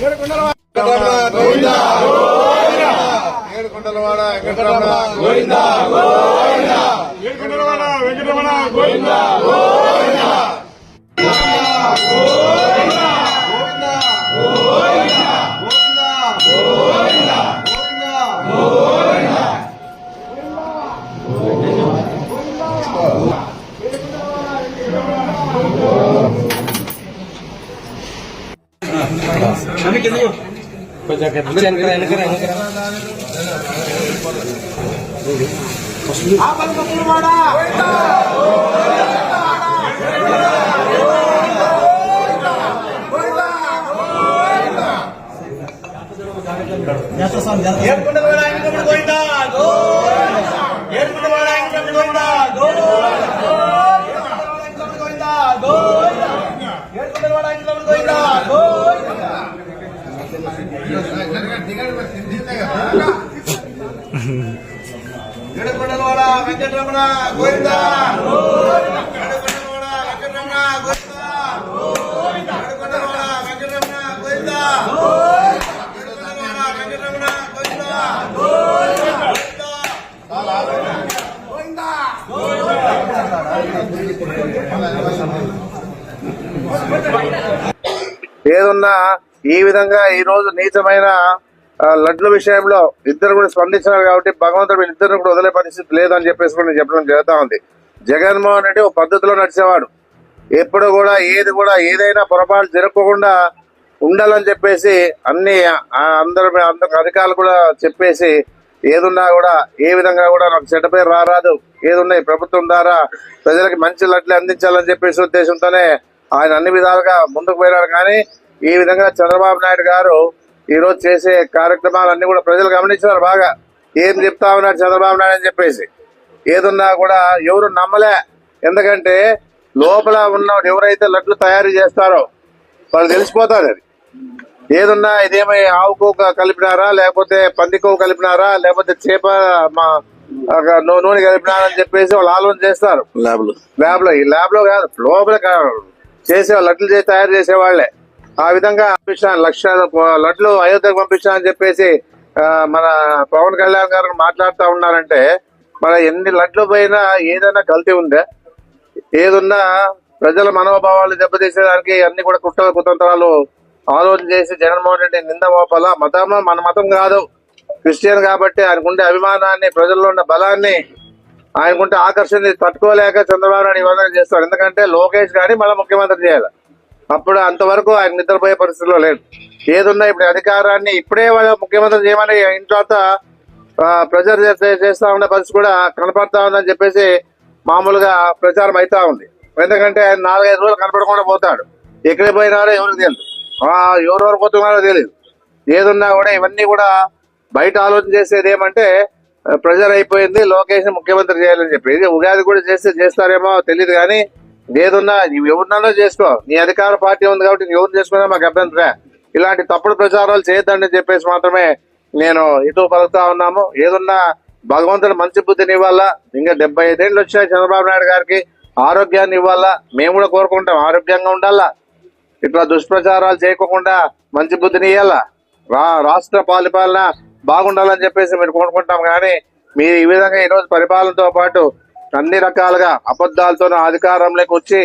ఏడుకొండలవాడ వెంకటరమణ గోవిందా గోవిందా. ఏడుకొండలవాడ వెంకటరమణ గోవిందా గోవిందా గోవిందా గోవిందా గోవిందా గోవిందా. ఏడుకొండలవాడ వెంకటరమణ గోవిందా ఏడుకొండలవాడ వెంకటరమణ గోవిందా ఏడుకొండలవాడ వెంకటరమణ గోవిందా ఏడుకొండలవాడ వెంకటరమణ గోవిందా ఏదున్నా ఈ విధంగా ఈ రోజు నీచమైన లడ్ల విషయంలో ఇద్దరు కూడా స్పందించారు కాబట్టి భగవంతుడు వీళ్ళిద్దరిని కూడా వదిలే పరిస్థితి లేదని చెప్పేసి కూడా నేను చెప్పడం జరుగుతూ ఉంది. జగన్మోహన్ రెడ్డి ఒక పద్ధతిలో నడిచేవాడు. ఎప్పుడు కూడా ఏదైనా పొరపాటు జరగకుండా ఉండాలని చెప్పేసి అందరు అధికారులు కూడా చెప్పేసి ఏదున్నా కూడా ఏ విధంగా కూడా నాకు చెడ్డ పేరు రారాదు, ఏదున్నా ఈ ప్రభుత్వం ద్వారా ప్రజలకి మంచి లడ్లు అందించాలని చెప్పేసి ఉద్దేశంతోనే ఆయన అన్ని విధాలుగా ముందుకు పోయినాడు. కానీ ఈ విధంగా చంద్రబాబు నాయుడు గారు ఈ రోజు చేసే కార్యక్రమాలన్నీ కూడా ప్రజలు గమనించారు. బాగా ఏం చెప్తా ఉన్నాడు చంద్రబాబు నాయుడు అని చెప్పేసి ఏదున్నా కూడా ఎవరు నమ్మలే. ఎందుకంటే లోపల ఉన్న ఎవరైతే లడ్లు తయారు చేస్తారో వాళ్ళు తెలిసిపోతారు. అది ఏదున్నా ఇదేమై ఆవు కొవ్వు కలిపినారా, లేకపోతే పంది కొవ్వు కలిపినారా, లేకపోతే చేప నూనె కలిపినారా అని చెప్పేసి వాళ్ళు ఆలోచన చేస్తారు. ల్యాబ్ లో ఈ ల్యాబ్ లో కాదు, లోపల చేసే లడ్లు తయారు చేసే వాళ్లే. ఆ విధంగా లక్షల లడ్లు అయోధ్యకు పంపించాలని చెప్పేసి మన పవన్ కళ్యాణ్ గారు మాట్లాడుతూ ఉన్నారంటే మన ఎన్ని లడ్లు పోయినా ఏదైనా కల్తీ ఉందా? ఏదున్నా ప్రజల మనోభావాలు దెబ్బతీసేదానికి అన్ని కూడా కుతంత్రాలు ఆలోచన చేసి జగన్మోహన్ రెడ్డి నింద మోపాల. మతం మన మతం కాదు, క్రిస్టియన్ కాబట్టి ఆయనకుండే అభిమానాన్ని, ప్రజల్లో ఉన్న బలాన్ని, ఆయనకుంటే ఆకర్షణ తట్టుకోలేక చంద్రబాబు నాయుడు ఈ విధంగా చేస్తారు. ఎందుకంటే లోకేష్ గాని మళ్ళీ ముఖ్యమంత్రి చేయాలి. అప్పుడు అంతవరకు ఆయన నిద్రపోయే పరిస్థితిలో లేదు. ఏదున్నా ఇప్పుడు అధికారాన్ని ఇప్పుడే వాళ్ళ ముఖ్యమంత్రి చేయమని ఇంట్లో అంతా ప్రెజర్ చేస్తా ఉండే పరిస్థితి కూడా కనపడతా ఉందని చెప్పేసి మామూలుగా ప్రచారం అవుతా ఉంది. ఎందుకంటే ఆయన 4-5 రోజులు కనపడకుండా పోతాడు. ఎక్కడికి పోయినారో ఎవరికి తెలియదు, ఎవరెవరు పోతున్నారో తెలియదు. ఏదున్నా కూడా ఇవన్నీ కూడా బయట ఆలోచన చేసేది ఏమంటే ప్రెజర్ అయిపోయింది, లోకేష్ ముఖ్యమంత్రి చేయాలని చెప్పి. ఇది ఉగాది కూడా చేస్తారేమో తెలియదు. కానీ ఏదున్నా నువ్వు ఎవరినన్నా చేసుకో, నీ అధికార పార్టీ ఉంది కాబట్టి నువ్వు ఎవరు చేసుకున్నా మాకు అభ్యంతరం. ఇలాంటి తప్పుడు ప్రచారాలు చేయొద్దని చెప్పేసి మాత్రమే నేను ఇటు పలుకుతా ఉన్నాము. ఏదున్నా భగవంతుడు మంచి బుద్ధిని ఇవ్వాలా. ఇంకా 75 ఏళ్ళు వచ్చాయి చంద్రబాబు నాయుడు గారికి, ఆరోగ్యాన్ని ఇవ్వాలా. మేము కూడా కోరుకుంటాం ఆరోగ్యంగా ఉండాలా, ఇట్లా దుష్ప్రచారాలు చేయకుండా మంచి బుద్ధిని ఇవ్వాలా, రాష్ట్ర పరిపాలన బాగుండాలని చెప్పేసి మీరు కోరుకుంటాం. కానీ మీరు ఈ విధంగా ఈరోజు పరిపాలనతో పాటు అన్ని రకాలుగా అబద్ధాలతో అధికారంలోకి వచ్చి